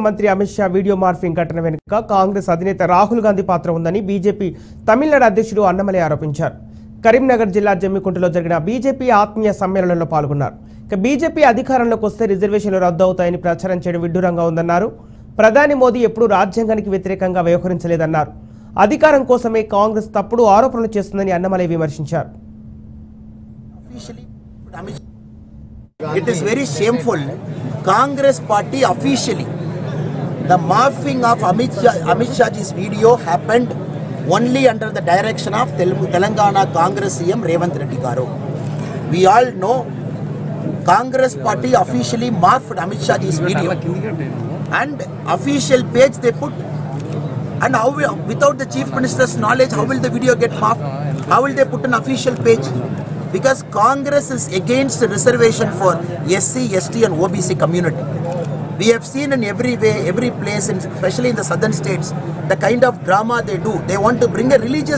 మంత్రి Amit Shah video morphing ఘటన వెనుక కాంగ్రెస్ అధినేత రాహుల్ గాంధీ పాత్ర ఉందని బీజేపీ తమిళనాడు అధ్యక్షుడు అన్నమలై ఆరోపించారు. కరీంనగర్ జిల్లా జమ్మికుంటలో జరిగిన బీజేపీ ఆత్మీయ సమ్మేళనంలో పాల్గొన్నారు. బీజేపీ అధికారంలోకి వస్తే రిజర్వేషన్లు రద్దు అవుతాయని ప్రచారం చేయడం విడ్డూరంగా ఉందన్నారు. ప్రధాని మోదీ ఎప్పుడూ రాజ్యాంగానికి వ్యతిరేకంగా వ్యవహరించలేదన్నారు. అధికారం కోసమే కాంగ్రెస్ తప్పుడు ఆరోపణలు చేస్తుందని అన్నమలై విమర్శించారు. It is very shameful. Congress party officially, the morphing of Amit Shah's video happened only under the direction of Telangana Congress CM Revanth Reddy Garu. We all know Congress party officially morphed Amit Shah's video and official page they put. And how without the Chief Minister's knowledge, how will the video get morphed? How will they put an official page? Because Congress is against the reservation for SC, ST and OBC community. We have seen in every way, every place, especially in the southern states, the kind of drama they do. They want to bring a religious